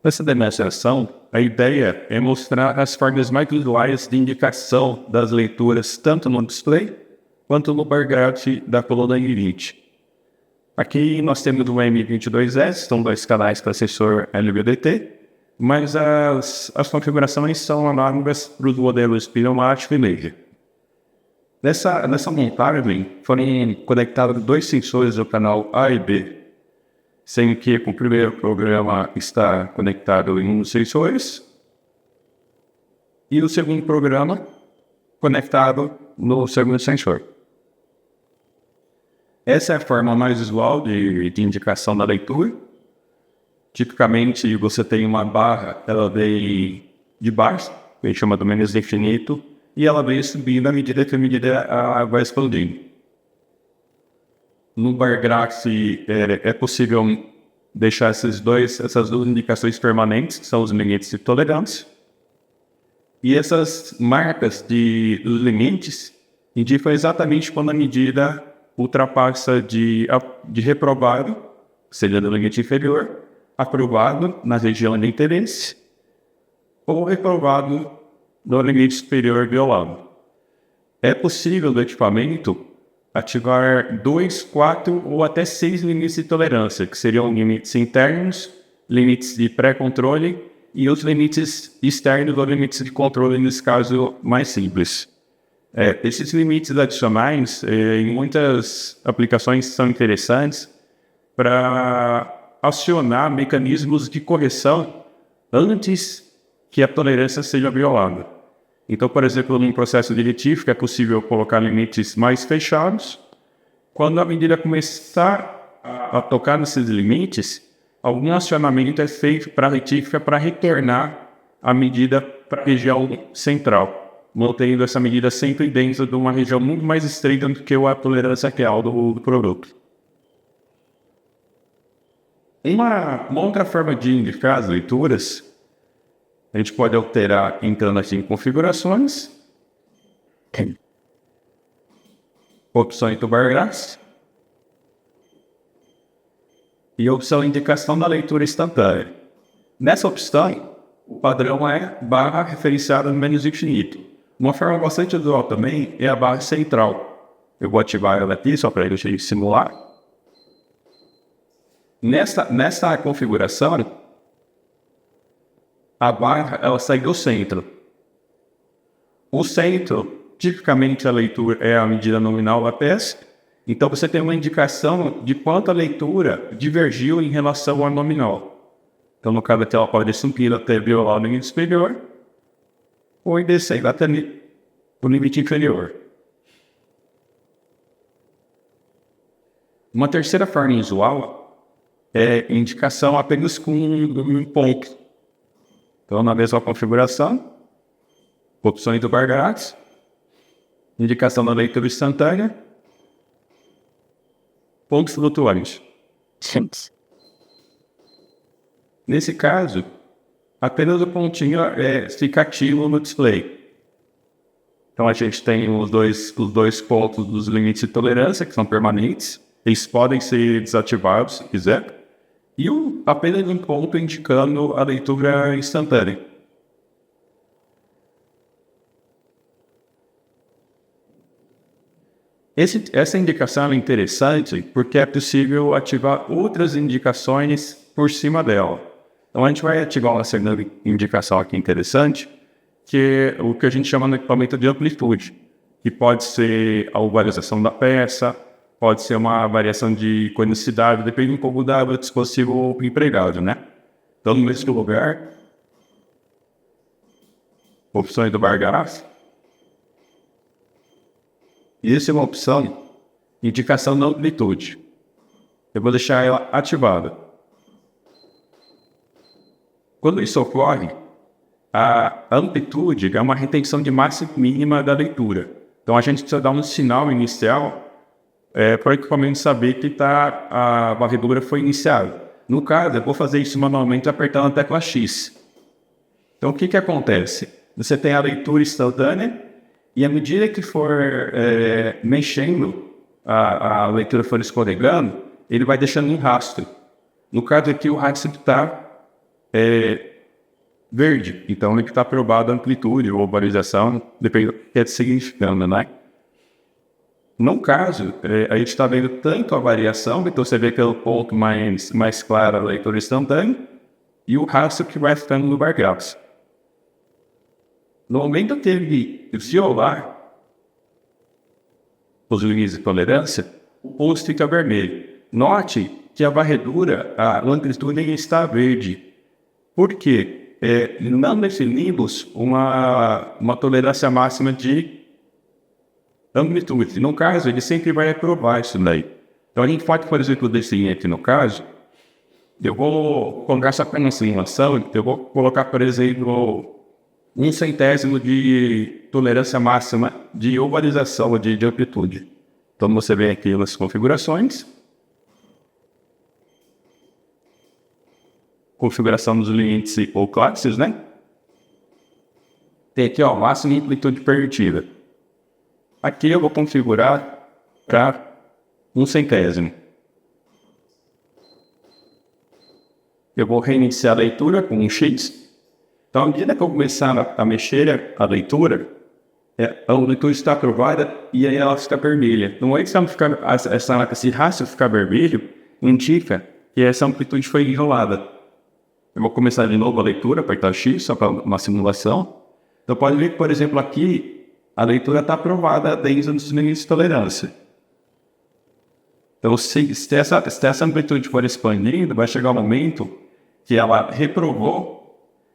Nessa demonstração, a ideia é mostrar as formas mais visuais de indicação das leituras tanto no display quanto no bar graph da coluna M20. Aqui nós temos o M22S, são dois canais para sensor LVDT, mas as configurações são análogas para os modelos pneumático e laser. Nessa montagem foram conectados dois sensores do canal A e B, sendo que o primeiro programa está conectado em um dos sensores e o segundo programa conectado no segundo sensor. Essa é a forma mais visual de indicação da leitura. Tipicamente, você tem uma barra, ela vem de baixo, que a gente chama do menos infinito, e ela vem subindo à medida que a medida vai expandindo. No bar graph é possível deixar essas duas indicações permanentes, que são os limites de tolerância. E essas marcas dos limites indicam exatamente quando a medida ultrapassa de reprovado, seja no limite inferior, aprovado na região de interesse, ou reprovado no limite superior violado. É possível do equipamento ativar 2, 4 ou até 6 limites de tolerância, que seriam limites internos, limites de pré-controle e os limites externos ou limites de controle, nesse caso mais simples. Esses limites adicionais, em muitas aplicações, são interessantes para acionar mecanismos de correção antes que a tolerância seja violada. Então, por exemplo, num processo de retífica é possível colocar limites mais fechados. Quando a medida começar a tocar nesses limites, algum acionamento é feito para a retífica para retornar a medida para a região central, mantendo essa medida sempre dentro de uma região muito mais estreita do que a tolerância real do produto. Uma outra forma de indicar as leituras, a gente pode alterar entrando aqui em configurações, opções do bar graph e a opção indicação da leitura instantânea. Nessa opção, o padrão é barra referenciada no menos infinito. Uma forma bastante usual também é a barra central. Eu vou ativar ela aqui só para a gente simular. Nessa configuração, a barra ela sai do centro. O centro, tipicamente a leitura é a medida nominal da peça, então você tem uma indicação de quanto a leitura divergiu em relação ao nominal. Então, no caso aqui, ela pode subir até violar o limite superior ou descer até o limite inferior. Uma terceira forma usual é indicação apenas com um ponto. Então, na mesma configuração, opções do bar graph, indicação da leitura instantânea, pontos flutuantes. Nesse caso, apenas o pontinho fica ativo no display. Então, a gente tem os dois pontos dos limites de tolerância, que são permanentes. Eles podem ser desativados, se quiser. E apenas um ponto indicando a leitura instantânea. Essa indicação é interessante porque é possível ativar outras indicações por cima dela. Então, a gente vai ativar uma segunda indicação aqui interessante, que é o que a gente chama no equipamento de amplitude, que pode ser a ovalização da peça, pode ser uma variação de conicidade, depende um pouco do dispositivo empregado, né? Então, no mesmo lugar, opções do bar graph. E essa é uma opção, indicação da amplitude. Eu vou deixar ela ativada. Quando isso ocorre, a amplitude é uma retenção de massa mínima da leitura. Então, a gente precisa dar um sinal inicial para o equipamento saber que a varredura foi iniciada. No caso, eu vou fazer isso manualmente apertando a tecla X. Então, o que acontece? Você tem a leitura instantânea e à medida que for mexendo, a leitura for escorregando, ele vai deixando um rastro. No caso aqui, o rastro está é verde. Então ele está aprovado a amplitude ou valorização, depende do que está significando, né? No caso, a gente está vendo tanto a variação, então você vê aquele ponto mais claro da leitura instantânea, e o rastro que vai ficando no bar graphs. No momento que ele violar os limites de tolerância, o pulso fica vermelho. Note que a varredura, a amplitude está verde. Por quê? Não definimos uma tolerância máxima de amplitude. No caso, ele sempre vai aprovar isso daí. Então a gente pode, por exemplo, definir aqui no caso, eu vou colocar essa simulação, eu vou colocar, por exemplo, 1/100º de tolerância máxima de ovalização de amplitude. Então você vem aqui nas configurações, configuração dos limites ou classes, né? Tem aqui, ó, máxima de amplitude permitida. Aqui eu vou configurar para 1/100º. Eu vou reiniciar a leitura com um X. Então, à medida que eu começar a mexer a leitura está aprovada e aí ela fica vermelha. No momento que esse rastro ficar vermelho, indica que essa amplitude foi enrolada. Eu vou começar de novo a leitura, apertar X, só para uma simulação. Então, pode ver que, por exemplo, aqui, a leitura está aprovada dentro dos limites de tolerância. Então, se essa amplitude for expandindo, vai chegar um momento que ela reprovou,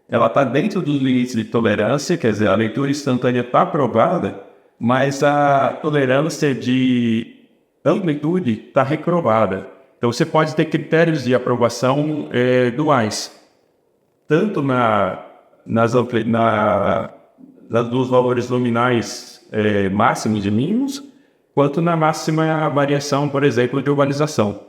ela está dentro dos limites de tolerância, quer dizer, a leitura instantânea está aprovada, mas a tolerância de amplitude está reprovada. Então, você pode ter critérios de aprovação duais, tanto dos valores nominais máximos e mínimos, quanto na máxima variação, por exemplo, de ovalização.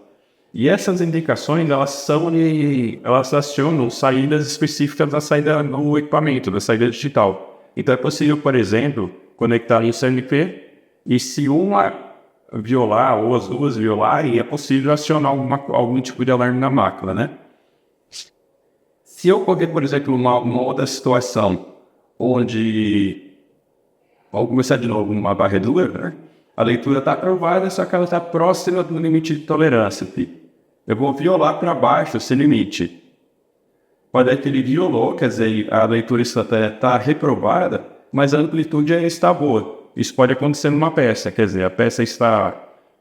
E essas indicações, elas acionam saídas específicas da saída do equipamento, da saída digital. Então é possível, por exemplo, conectar em CMP e se uma violar ou as duas violarem, é possível acionar algum tipo de alarme na máquina, né? Se eu ocorrer, por exemplo, uma outra situação onde, vamos começar de novo, uma varredura, né? A leitura está aprovada, só que ela está próxima do limite de tolerância. Eu vou violar para baixo esse limite. Pode ser que ele violou, quer dizer, a leitura está reprovada, mas a amplitude está boa. Isso pode acontecer numa peça, quer dizer, a peça está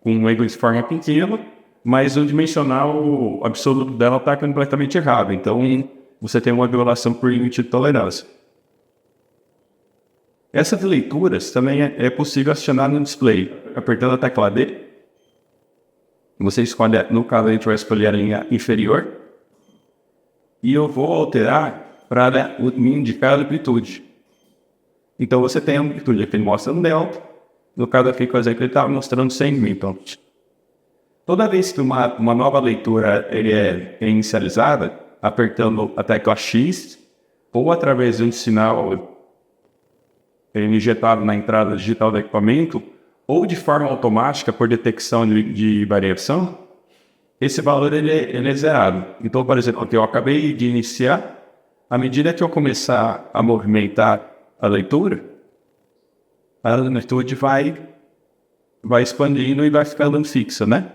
com um ângulo de forma pequena, mas o dimensional absoluto dela está completamente errado. Então, você tem uma violação por limite de tolerância. Essas leituras também é possível acionar no display. Apertando a tecla D, você escolhe, no caso a gente vai escolher a linha inferior, e eu vou alterar para me indicar a amplitude. Então você tem a amplitude aqui, ele mostra no delta, no caso aqui, por exemplo, ele está mostrando 100 mil. Toda vez que uma nova leitura é inicializada, apertando a tecla X, ou através de um sinal injetado na entrada digital do equipamento, ou de forma automática por detecção de variação, esse valor ele é zerado. Então, por exemplo, aqui eu acabei de iniciar, à medida que eu começar a movimentar a leitura, a amplitude vai expandindo e vai ficando fixa, né?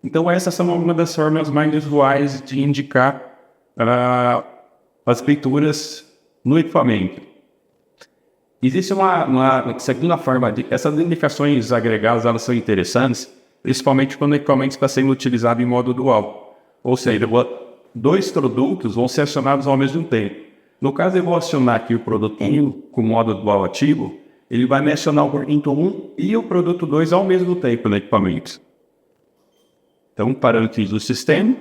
Então, essas são uma das formas mais usuais de indicar as leituras no equipamento. Existe uma segunda forma essas indicações agregadas, elas são interessantes, principalmente quando o equipamento está sendo utilizado em modo dual. Ou seja, dois produtos vão ser acionados ao mesmo tempo. No caso, eu vou acionar aqui o produto 1 com o modo dual ativo, ele vai me acionar o produto 1 e o produto 2 ao mesmo tempo no equipamento. Então, parâmetros do sistema.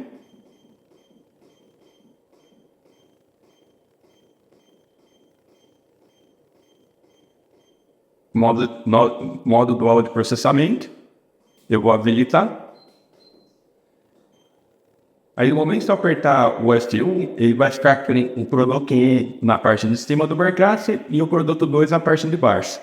Modo dual de processamento. Eu vou habilitar. Aí, no momento que eu apertar o F1, ele vai ficar com o produto 1 na parte de cima do bar classe e o produto 2 na parte de baixo.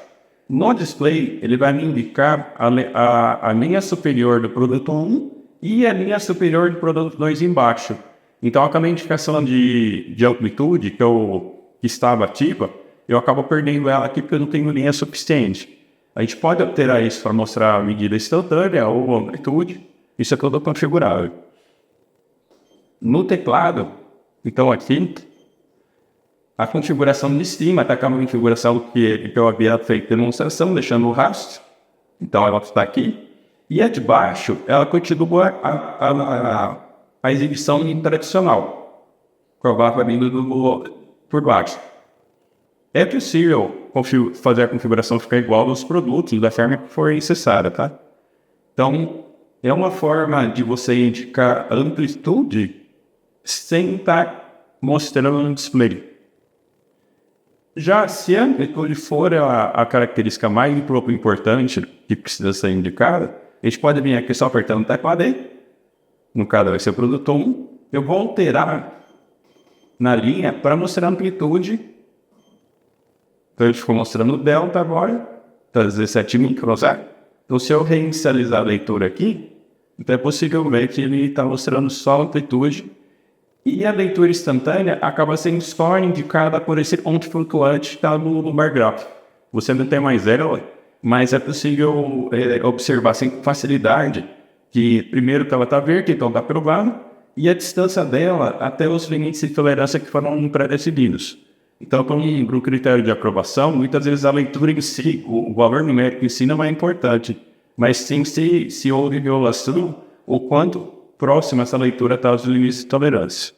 No display, ele vai me indicar a linha superior do produto 1 e a linha superior do produto 2 embaixo. Então, com a identificação de amplitude que estava ativa, eu acabo perdendo ela aqui porque eu não tenho linha suficiente. A gente pode alterar isso para mostrar a medida instantânea ou a amplitude. Isso é tudo configurável. No teclado, então aqui, a configuração de cima está com a configuração que eu havia feito demonstração, deixando o rastro. Então ela está aqui. E a de baixo, ela continua a exibição tradicional, com a barra vindo por baixo. É possível fazer a configuração ficar igual aos produtos da forma que for necessária, tá? Então, é uma forma de você indicar amplitude sem estar mostrando no display. Já se a amplitude for a característica mais importante que precisa ser indicada, a gente pode vir aqui só apertando o teclado aí. No caso vai ser o produto 1. Eu vou alterar na linha para mostrar a amplitude. Então ele ficou mostrando o delta agora, está 17 microns. Então se eu reinicializar a leitura aqui, então é possível ver que ele está mostrando só a amplitude. E a leitura instantânea acaba sendo só indicada por esse ponto flutuante que está no bar gráfico. Você não tem mais ela, mas é possível observar sem facilidade que primeiro que ela está verde, então está aprovada, e a distância dela até os limites de tolerância que foram pré-definidos. Então, para um critério de aprovação, muitas vezes a leitura em si, o valor numérico em si não é importante, mas sim se houve violação, o quanto próximo essa leitura está aos limites de tolerância.